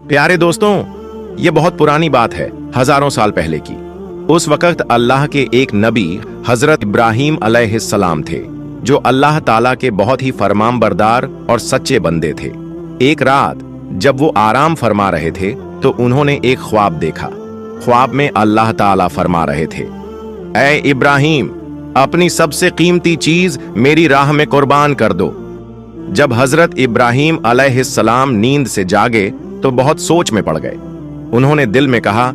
प्यारे दोस्तों, ये बहुत पुरानी बात है, हजारों साल पहले की। उस वक्त अल्लाह के एक नबी हजरत इब्राहीम अलैहिस्सलाम थे, जो अल्लाह ताला के बहुत ही फरमानबरदार और सच्चे बंदे थे। एक रात जब वो आराम फरमा रहे थे तो उन्होंने एक ख्वाब देखा। ख्वाब में अल्लाह ताला फरमा रहे थे, ऐ इब्राहीम, अपनी सबसे कीमती चीज मेरी राह में कुर्बान कर दो। जब हजरत इब्राहीम अलैहिस्सलाम नींद से जागे तो बहुत सोच में पड़ गए। उन्होंने दिल में कहा,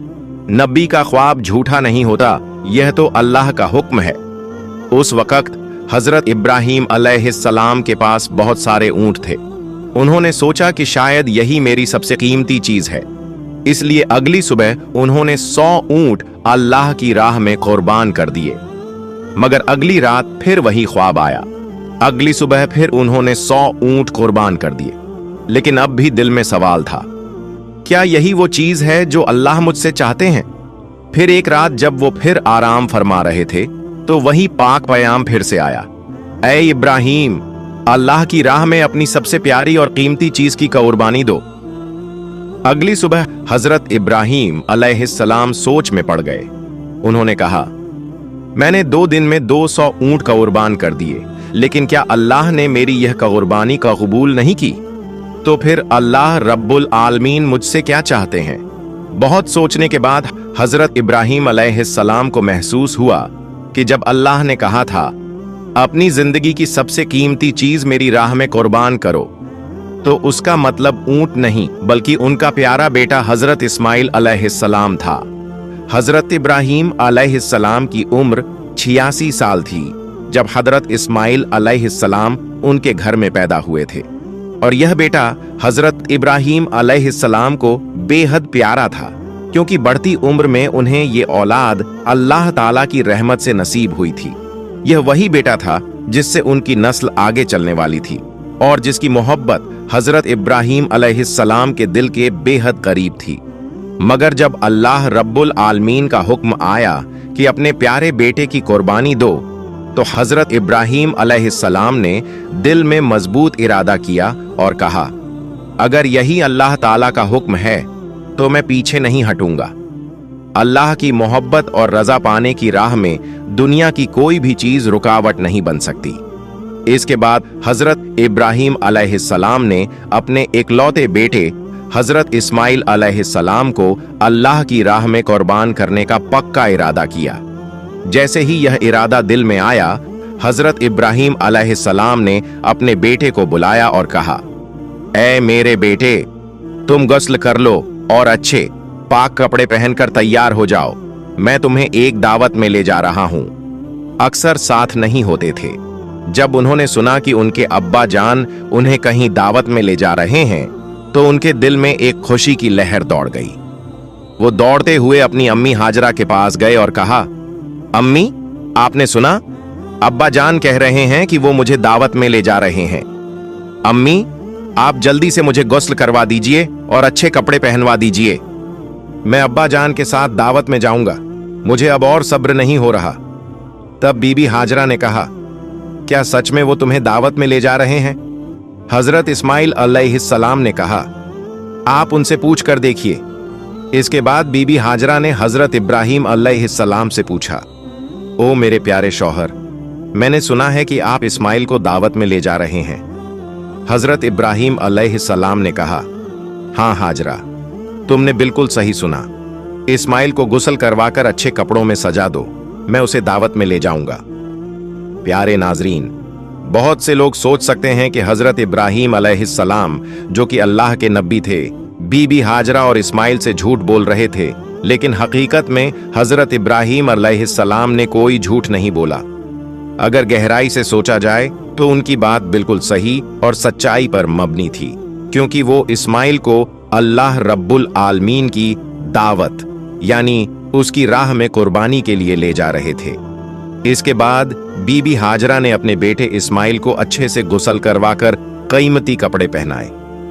नबी का ख्वाब झूठा नहीं होता, यह तो अल्लाह का हुक्म है। उस वक्त हजरत इब्राहीम अलैहिस्सलाम के पास बहुत सारे ऊंट थे। उन्होंने सोचा कि शायद यही मेरी सबसे कीमती चीज है, इसलिए अगली सुबह उन्होंने 100 ऊंट अल्लाह की राह में कुर्बान कर दिए। मगर अगली रात फिर वही ख्वाब आया। अगली सुबह फिर उन्होंने 100 ऊंट कुर्बान कर दिए। लेकिन अब भी दिल में सवाल था, क्या यही वो चीज है जो अल्लाह मुझसे चाहते हैं? फिर एक रात जब वो फिर आराम फरमा रहे थे तो वही पाक पैगाम फिर से आया, ऐ इब्राहीम, अल्लाह की राह में अपनी सबसे प्यारी और कीमती चीज की कुर्बानी दो। अगली सुबह हजरत इब्राहीम अलैहिस्सलाम सोच में पड़ गए। उन्होंने कहा, मैंने 2 दिन में 200 ऊंट कुर्बान कर दिए, लेकिन क्या अल्लाह ने मेरी यह कुर्बानी का कबूल नहीं की? तो फिर अल्लाह रब्बुल आलमीन मुझसे क्या चाहते हैं? बहुत सोचने के बाद हजरत इब्राहीम अलैहिस्सलाम को महसूस हुआ कि जब अल्लाह ने कहा था, अपनी जिंदगी की सबसे कीमती चीज मेरी राह में कुर्बान करो, तो उसका मतलब ऊंट नहीं बल्कि उनका प्यारा बेटा हजरत इस्माइल अलैहिस्सलाम था। हजरत इब्राहीम अलैहिस्सलाम की उम्र 86 साल थी जब हजरत इस्माइल अलैहिस्सलाम उनके घर में पैदा हुए थे, और यह बेटा हजरत इब्राहीम अलैहिस्सलाम को बेहद प्यारा था, क्योंकि बढ़ती उम्र में उन्हें ये औलाद अल्लाह ताला की रहमत से नसीब हुई थी। यह वही बेटा था जिससे उनकी नस्ल आगे चलने वाली थी और जिसकी मोहब्बत हजरत इब्राहीम अलैहिस्सलाम के दिल के बेहद करीब थी। मगर जब अल्लाह रब्बुल आलमीन का हुक्म आया कि अपने प्यारे बेटे की कुर्बानी दो, तो हजरत इब्राहीम अलैहिस्सलाम ने दिल में मजबूत इरादा किया और कहा, अगर यही अल्लाह ताला का हुक्म है तो मैं पीछे नहीं हटूंगा। अल्लाह की मोहब्बत और रजा पाने की राह में दुनिया की कोई भी चीज रुकावट नहीं बन सकती। इसके बाद हजरत इब्राहीम अलैहिस्सलाम ने अपने इकलौते बेटे हजरत इस्माइल अलैहिस्सलाम को अल्लाह की राह में कुर्बान करने का पक्का इरादा किया। जैसे ही यह इरादा दिल में आया, हजरत इब्राहीम अलैहिस्सलाम ने अपने बेटे को बुलाया और कहा, ऐ मेरे बेटे, तुम गुस्ल कर लो और अच्छे पाक कपड़े पहनकर तैयार हो जाओ। मैं तुम्हें एक दावत में ले जा रहा हूं। अक्सर साथ नहीं होते थे। जब उन्होंने सुना कि उनके अब्बा जान उन्हें कहीं दावत में ले जा रहे हैं तो उनके दिल में एक खुशी की लहर दौड़ गई। वो दौड़ते हुए अपनी अम्मी हाजरा के पास गए और कहा, अम्मी, आपने सुना? अब्बा जान कह रहे हैं कि वो मुझे दावत में ले जा रहे हैं। अम्मी, आप जल्दी से मुझे गुस्ल करवा दीजिए और अच्छे कपड़े पहनवा दीजिए। मैं अब्बा जान के साथ दावत में जाऊंगा, मुझे अब और सब्र नहीं हो रहा। तब बीबी हाजरा ने कहा, क्या सच में वो तुम्हें दावत में ले जा रहे हैं? हजरत इस्माइल अलैहिस्सलाम ने कहा, आप उनसे पूछ कर देखिए। इसके बाद बीबी हाजरा ने हजरत इब्राहीम अलैहिस्सलाम से पूछा, ओ मेरे प्यारे शौहर, मैंने सुना है कि आप इस्माइल को दावत में ले जा रहे हैं। हजरत इब्राहीम अलैहिस्सलाम ने कहा, हाँ हाजरा, तुमने बिल्कुल सही सुना। इस्माइल को गुस्ल करवाकर अच्छे कपड़ों में सजा दो, मैं उसे दावत में ले जाऊंगा। प्यारे नाजरीन, बहुत से लोग सोच सकते हैं कि हजरत इब्राहीम अलैहिस्सलाम, जो कि अल्लाह के नबी थे, बीबी हाजरा और इस्माइल से झूठ बोल रहे थे, लेकिन हकीकत में हजरत इब्राहीम अलैहिस्सलाम ने कोई झूठ नहीं बोला। अगर गहराई से सोचा जाए तो उनकी बात बिल्कुल सही और सच्चाई पर मबनी थी, क्योंकि वो इस्माइल को अल्लाह रब्बुल आलमीन की दावत यानी उसकी राह में कुर्बानी के लिए ले जा रहे थे। इसके बाद बीबी हाजरा ने अपने बेटे इस्माइल को अच्छे से गुस्ल करवाकर कीमती कपड़े पहनाए।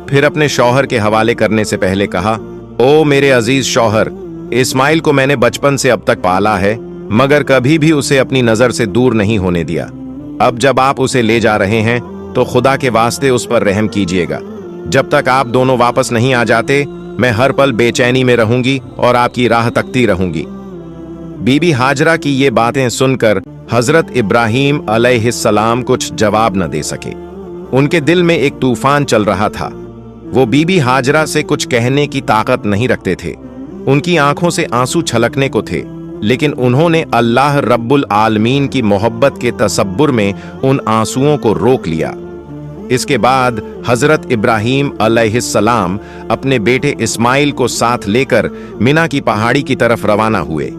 फिर अपने शौहर के हवाले करने से पहले कहा, ओ मेरे अजीज शौहर, इस्माइल को मैंने बचपन से अब तक पाला है, मगर कभी भी उसे अपनी नजर से दूर नहीं होने दिया। अब जब आप उसे ले जा रहे हैं तो खुदा के वास्ते उस पर रहम कीजिएगा। जब तक आप दोनों वापस नहीं आ जाते मैं हर पल बेचैनी में रहूंगी और आपकी राह तकती रहूंगी। बीबी हाजरा की ये बातें सुनकर हजरत इब्राहीम अलैहिस्सलाम कुछ जवाब न दे सके। उनके दिल में एक तूफान चल रहा था। वो बीबी हाजरा से कुछ कहने की ताकत नहीं रखते थे। उनकी आंखों से आंसू छलकने को थे, लेकिन उन्होंने अल्लाह रब्बुल आलमीन की मोहब्बत के तसब्बुर में उन आंसुओं को रोक लिया। इसके बाद हजरत इब्राहीम अलैहिस्सलाम अपने बेटे इस्माइल को साथ लेकर मिना की पहाड़ी की तरफ रवाना हुए।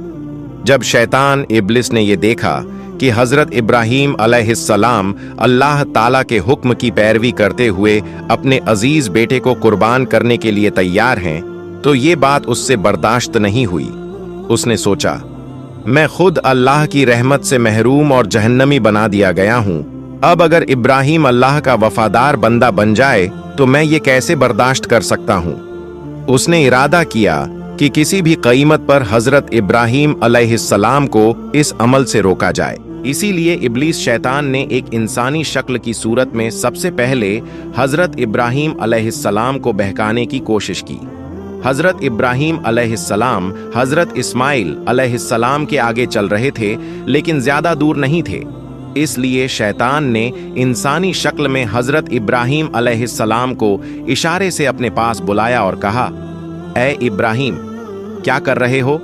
जब शैतान इब्लिस ने यह देखा कि हजरत इब्राहीम अलैहिस्सलाम अल्लाह ताला के हुक्म की पैरवी करते हुए अपने अजीज बेटे को कुर्बान करने के लिए तैयार हैं, तो ये बात उससे बर्दाश्त नहीं हुई। उसने सोचा, मैं खुद अल्लाह की रहमत से महरूम और जहन्नमी बना दिया गया हूं। अब अगर इब्राहीम अल्लाह का वफादार बंदा बन जाए तो मैं ये कैसे बर्दाश्त कर सकता हूं। उसने इरादा किया कि किसी भी कीमत पर हजरत इब्राहीम अलैहिस्सलाम को इस अमल से रोका जाए। इसीलिए इब्लीस शैतान ने एक इंसानी शक्ल की सूरत में सबसे पहले हजरत इब्राहीम अलैहिस्सलाम को बहकाने की कोशिश की। हजरत इब्राहीम अलैहिस्सलाम हजरत इस्माइल अलैहिस्सलाम के आगे चल रहे थे, लेकिन ज्यादा दूर नहीं थे। इसलिए शैतान ने इंसानी शक्ल में हजरत इब्राहीम अलैहिस्सलाम को इशारे से अपने पास बुलाया और कहा, ऐ इब्राहीम, क्या कर रहे हो?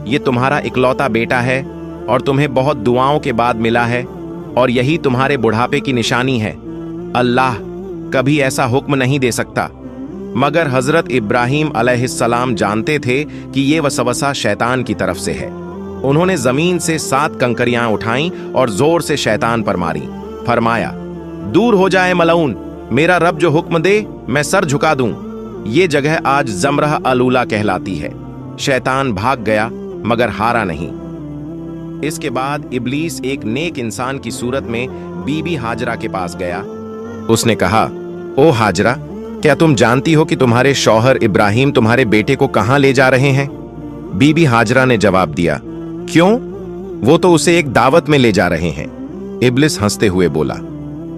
ये तुम्हारा इकलौता बेटा है और तुम्हें बहुत दुआओं के बाद मिला है, और यही तुम्हारे बुढ़ापे की निशानी है। अल्लाह कभी ऐसा हुक्म नहीं दे सकता। मगर हजरत इब्राहीम अलैहिस्सलाम जानते थे कि ये वसवसा शैतान की तरफ से है। उन्होंने जमीन से 7 कंकरियां उठाईं और जोर से शैतान पर मारी। फरमाया, दूर हो जाए मलऊन, मेरा रब जो हुक्म दे मैं सर झुका दूं। ये जगह आज जमरह अलूला कहलाती है। शैतान भाग गया मगर हारा नहीं। इसके बाद इब्लीस एक नेक इंसान की सूरत में बीबी हाजरा के पास गया। उसने कहा, ओ हाजरा, क्या तुम जानती हो कि तुम्हारे शौहर इब्राहीम तुम्हारे बेटे को कहां ले जा रहे हैं? बीबी हाजरा ने जवाब दिया, क्यों? वो तो उसे एक दावत में ले जा रहे हैं। इब्लिस हंसते हुए बोला,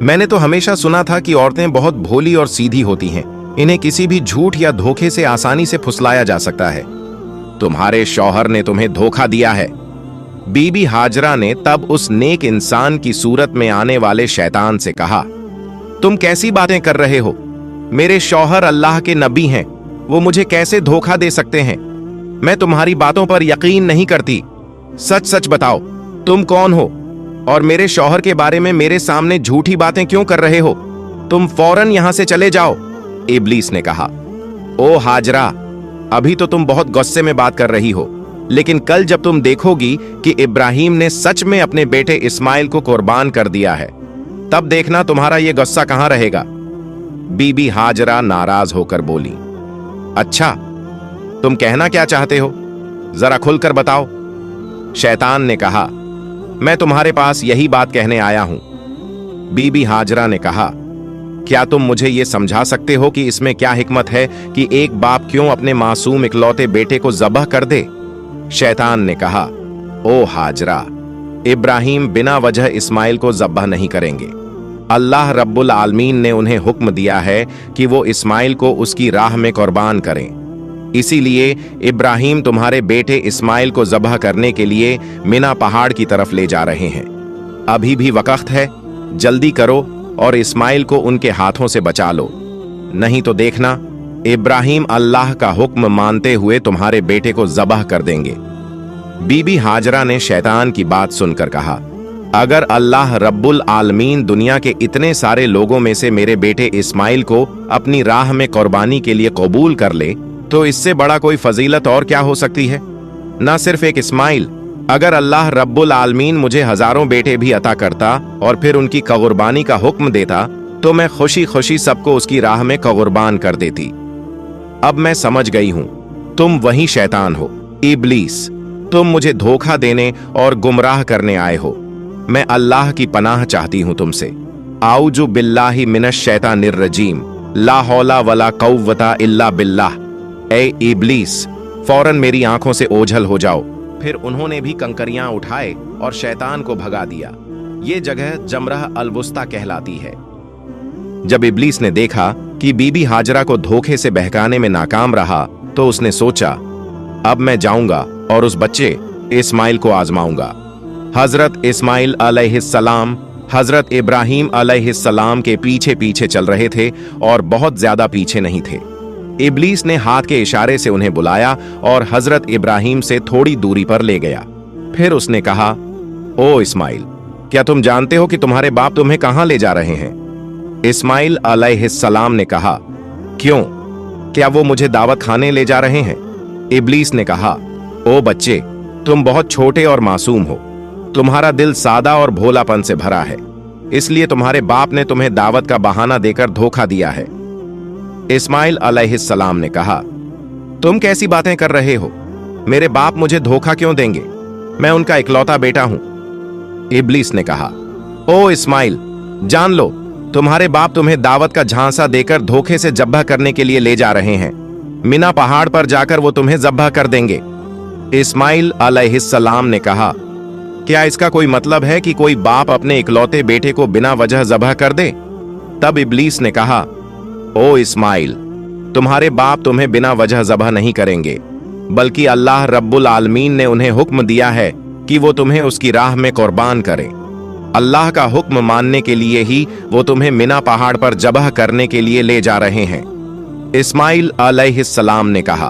मैंने तो हमेशा सुना था कि औरतें बहुत भोली और सीधी होती हैं। इन्हें किसी भी झूठ या धोखे से आसानी से फुसलाया जा सकता है। तुम्हारे शौहर ने तुम्हें धोखा दिया है। बीबी हाजरा ने तब उस नेक इंसान की सूरत में आने वाले शैतान से कहा, तुम कैसी बातें कर रहे हो? मेरे शौहर अल्लाह के नबी हैं, वो मुझे कैसे धोखा दे सकते हैं? मैं तुम्हारी बातों पर यकीन नहीं करती। सच सच बताओ, तुम कौन हो और मेरे शौहर के बारे में मेरे सामने झूठी बातें क्यों कर रहे हो? तुम फौरन यहां से चले जाओ। इब्लीस ने कहा, ओ हाजरा, अभी तो तुम बहुत गुस्से में बात कर रही हो, लेकिन कल जब तुम देखोगी कि इब्राहीम ने सच में अपने बेटे इस्माइल को कुर्बान कर दिया है, तब देखना तुम्हारा यह गुस्सा कहां रहेगा। बीबी हाजरा नाराज होकर बोली, अच्छा, तुम कहना क्या चाहते हो? जरा खुलकर बताओ। शैतान ने कहा, मैं तुम्हारे पास यही बात कहने आया हूं। बीबी हाजरा ने कहा, क्या तुम मुझे यह समझा सकते हो कि इसमें क्या हिकमत है कि एक बाप क्यों अपने मासूम इकलौते बेटे को ज़बह कर दे? शैतान ने कहा, ओ हाजरा, इब्राहीम बिना वजह इस्माइल को ज़बह नहीं करेंगे। अल्लाह रब्बुल आलमीन ने उन्हें हुक्म दिया है कि वो इस्माइल को उसकी राह में कुर्बान करें। इसीलिए इब्राहीम तुम्हारे बेटे इस्माइल को ज़बह करने के लिए मिना पहाड़ की तरफ ले जा रहे हैं। अभी भी वक्त है, जल्दी करो और इस्माइल को उनके हाथों से बचा लो, नहीं तो देखना इब्राहीम अल्लाह का हुक्म मानते हुए तुम्हारे बेटे को ज़बह कर देंगे। बीबी हाजरा ने शैतान की बात सुनकर कहा, अगर अल्लाह रब्बुल आलमीन दुनिया के इतने सारे लोगों में से मेरे बेटे इस्माइल को अपनी राह में कुर्बानी के लिए कबूल कर ले, तो इससे बड़ा कोई फजीलत और क्या हो सकती है? ना सिर्फ एक इस्माइल, अगर अल्लाह रब्बुल आलमीन मुझे हजारों बेटे भी अता करता और फिर उनकी कुर्बानी का हुक्म देता, तो मैं खुशी खुशी सबको उसकी राह में कुर्बान कर देती। अब मैं समझ गई हूं, तुम वही शैतान हो, इब्लीस। तुम मुझे धोखा देने और गुमराह करने आए हो। मैं अल्लाह की पनाह चाहती हूं तुमसे। आऊजु बिल्लाहि मिनश शैतानिर रजीम, ला हौला वला कव्वता इल्ला बिल्लाह। ए इब्लीस, फौरन मेरी आंखों से ओझल हो जाओ। फिर उन्होंने भी कंकरियां उठाए और शैतान को भगा दिया। ये जगह जमरह अलवुस्ता कहलाती है। जब इब्लीस ने देखा कि बीबी हाजरा को धोखे से बहकाने में नाकाम रहा तो उसने सोचा, अब मैं जाऊंगा और उस बच्चे इस्माइल को आजमाऊंगा। हजरत इस्माइल अलैहिस्सलाम हजरत इब्राहीम अलैहिस्सलाम के पीछे पीछे चल रहे थे और बहुत ज्यादा पीछे नहीं थे। इब्लीस ने हाथ के इशारे से उन्हें बुलाया और हजरत इब्राहीम से थोड़ी दूरी पर ले गया। फिर उसने कहा, ओ इस्माइल, क्या तुम जानते हो कि तुम्हारे बाप तुम्हें कहां ले जा रहे हैं? इस्माइल अलैहिस्सलाम ने कहा, क्यों, क्या वो मुझे दावत खाने ले जा रहे हैं? इब्लीस ने कहा, ओ बच्चे, तुम बहुत छोटे और मासूम हो, तुम्हारा दिल सादा और भोलापन से भरा है, इसलिए तुम्हारे बाप ने तुम्हें दावत का बहाना देकर धोखा दिया है। इस्माइल अलैहिस्सलाम ने कहा, तुम कैसी बातें कर रहे हो? मेरे बाप मुझे धोखा क्यों देंगे? मैं उनका इकलौता बेटा हूं। इब्लीस ने कहा, ओ इस्माइल, जान लो, तुम्हारे बाप तुम्हें दावत का झांसा देकर धोखे से जब्बा करने के लिए ले जा रहे हैं। मिना पहाड़ पर जाकर वो तुम्हें जब्बा कर देंगे। इस्माइल अलैहिस्सलाम ने कहा, क्या इसका कोई मतलब है कि कोई बाप अपने इकलौते बेटे को बिना वजह जब्ह कर दे? तब इब्लीस ने कहा, ओ इस्माइल, तुम्हारे बाप तुम्हें बिना वजह जब्ह नहीं करेंगे, बल्कि अल्लाह रब्बुल आलमीन ने उन्हें हुक्म दिया है कि वो तुम्हें उसकी राह में कुर्बान करें। अल्लाह का हुक्म मानने के लिए ही वो तुम्हें मिना पहाड़ पर जबह करने के लिए ले जा रहे हैं। इस्माइल अलैहिस्सलाम ने कहा,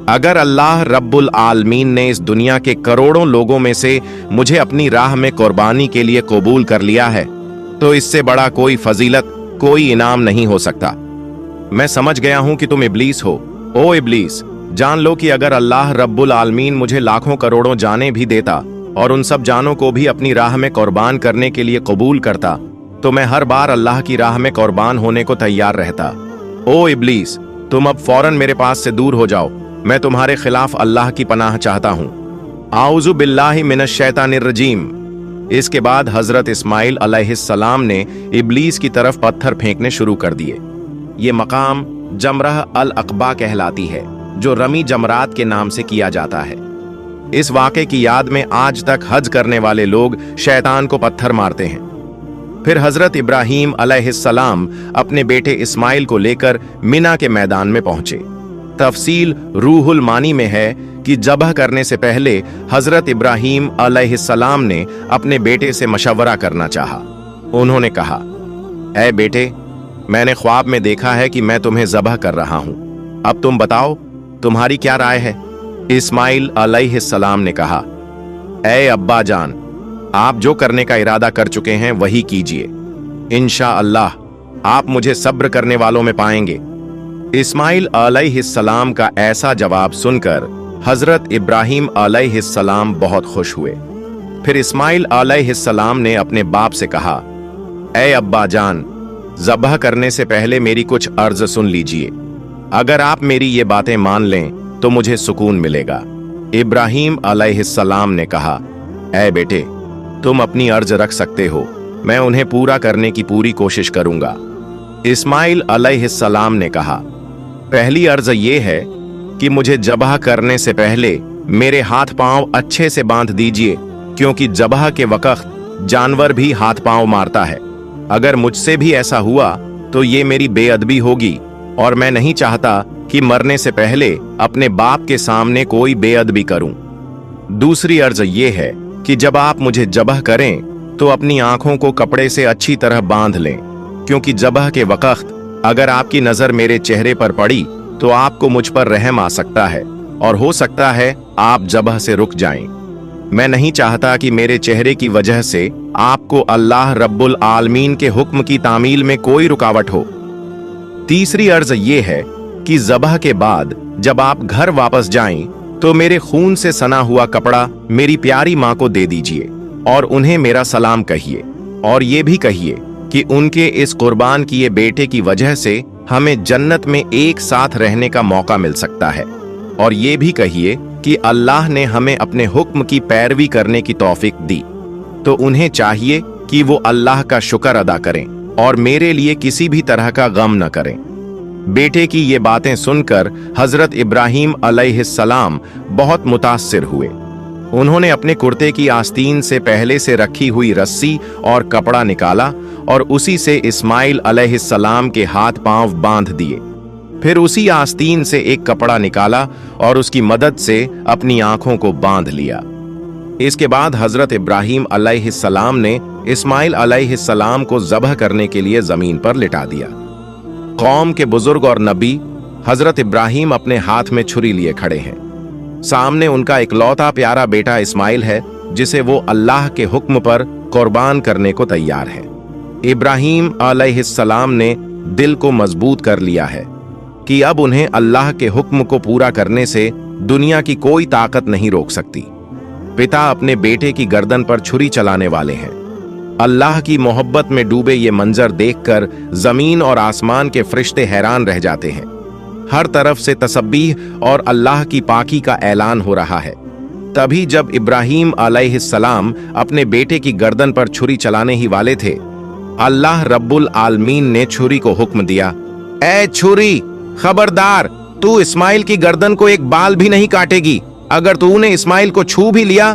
अगर अल्लाह रब्बुल आलमीन ने इस दुनिया के करोड़ों लोगों में से मुझे अपनी राह में कुर्बानी के लिए कबूल कर लिया है, तो इससे बड़ा कोई फजीलत, कोई इनाम नहीं हो सकता। मैं समझ गया हूं कि तुम इब्लीस हो। ओ इब्लीस, जान लो कि अगर अल्लाह रब्बुल आलमीन मुझे लाखों करोड़ों जानें भी देता और उन सब जानों को भी अपनी राह में कुर्बान करने के लिए कबूल करता, तो मैं हर बार अल्लाह की राह में कुर्बान होने को तैयार रहता। ओ इब्लीस, तुम अब फौरन मेरे पास से दूर हो जाओ, मैं तुम्हारे खिलाफ अल्लाह की पनाह चाहता हूं। आऊज़ु बिल्लाहि मिनश शैतानिर रजीम। इसके बाद हजरत इस्माइल अलैहिस्सलाम ने इब्लीस की तरफ पत्थर फेंकने शुरू कर दिए। ये मकाम जमरह अल अक़बा कहलाती है, जो रमी जमरात के नाम से किया जाता है। इस वाक़े की याद में आज तक हज करने वाले लोग शैतान को पत्थर मारते हैं। फिर हजरत इब्राहीम अलैहिस्सलाम अपने बेटे इस्माइल को लेकर मिना के मैदान में पहुंचे। तफसील रूहुल मानी में है कि जबह करने से पहले हजरत इब्राहीम अलैहिस्सलाम ने अपने बेटे से मशवरा करना चाहा। उन्होंने कहा, ऐ बेटे, मैंने ख्वाब में देखा है कि मैं तुम्हें जबह कर रहा हूं, अब तुम बताओ तुम्हारी क्या राय है? इस्माइल अलैहिस्सलाम ने कहा, ऐ अब्बा जान, आप जो करने का इरादा कर चुके हैं वही कीजिए, इंशाअल्लाह आप मुझे सब्र करने वालों में पाएंगे। इस्माइल अलैहिस्सलाम का ऐसा जवाब सुनकर हजरत इब्राहीम अलैहिस्सलाम बहुत खुश हुए। फिर इस्माइल अलैहिस्सलाम ने अपने बाप से कहा, ऐ अब्बा जान, ज़बह करने से पहले मेरी कुछ अर्ज सुन लीजिए। अगर आप मेरी ये बातें मान लें तो मुझे सुकून मिलेगा। इब्राहीम अलैहिस्सलाम ने कहा, ऐ बेटे, तुम अपनी अर्ज रख सकते हो, मैं उन्हें पूरा करने की पूरी कोशिश करूंगा। इस्माइल अलैहिस्सलाम ने कहा, पहली अर्ज ये है कि मुझे जबह करने से पहले मेरे हाथ पांव अच्छे से बांध दीजिए, क्योंकि जबह के वक्त जानवर भी हाथ पांव मारता है। अगर मुझसे भी ऐसा हुआ तो ये मेरी बेअदबी होगी और मैं नहीं चाहता कि मरने से पहले अपने बाप के सामने कोई बेअदबी करूं। दूसरी अर्ज ये है कि जब आप मुझे जबह करें तो अपनी आंखों को कपड़े से अच्छी तरह बांध लें, क्योंकि जबह के वक्त अगर आपकी नजर मेरे चेहरे पर पड़ी तो आपको मुझ पर रहम आ सकता है और हो सकता है आप जबह से रुक जाएं। मैं नहीं चाहता कि मेरे चेहरे की वजह से आपको अल्लाह रब्बुल आलमीन के हुक्म की तामील में कोई रुकावट हो। तीसरी अर्ज ये है कि जबह के बाद जब आप घर वापस जाएं तो मेरे खून से सना हुआ कपड़ा मेरी प्यारी माँ को दे दीजिए और उन्हें मेरा सलाम कहिए, और ये भी कहिए कि उनके इस कुर्बान किए बेटे की वजह से हमें जन्नत में एक साथ रहने का मौका मिल सकता है। और ये भी कहिए कि अल्लाह ने हमें अपने हुक्म की पैरवी करने की तौफीक दी, तो उन्हें चाहिए कि वो अल्लाह का शुक्र अदा करें और मेरे लिए किसी भी तरह का गम न करें। बेटे की ये बातें सुनकर हजरत इब्राहीम अलैहिस्सलाम बहुत मुतासिर हुए। उन्होंने अपने कुर्ते की आस्तीन से पहले से रखी हुई रस्सी और कपड़ा निकाला और उसी से इस्माइल अलैहिस्सलाम के हाथ पांव बांध दिए। फिर उसी आस्तीन से एक कपड़ा निकाला और उसकी मदद से अपनी आंखों को बांध लिया। इसके बाद हजरत इब्राहीम अलैहिस्सलाम ने इस्माइल अलैहिस्सलाम को ज़ब्ह करने के लिए जमीन पर लिटा दिया। कौम के बुजुर्ग और नबी हजरत इब्राहीम अपने हाथ में छुरी लिए खड़े हैं। सामने उनका इकलौता प्यारा बेटा इस्माइल है, जिसे वो अल्लाह के हुक्म पर कुर्बान करने को तैयार है। इब्राहीम अलैहिस्सलाम ने दिल को मजबूत कर लिया है कि अब उन्हें अल्लाह के हुक्म को पूरा करने से दुनिया की कोई ताकत नहीं रोक सकती। पिता अपने बेटे की गर्दन पर छुरी चलाने वाले हैं। अल्लाह की मोहब्बत में डूबे ये मंजर देखकर जमीन और आसमान के फरिश्ते हैरान रह जाते हैं। हर तरफ से तसब्बीह और अल्लाह की पाकी का ऐलान हो रहा है। तभी जब इब्राहीम अलैहिस्सलाम अपने बेटे की गर्दन पर छुरी चलाने ही वाले थे, अल्लाह रब्बुल आलमीन ने छुरी को हुक्म दिया, ए छुरी, खबरदार, तू इस्माइल की गर्दन को एक बाल भी नहीं काटेगी। अगर तूने इस्माइल को छू भी लिया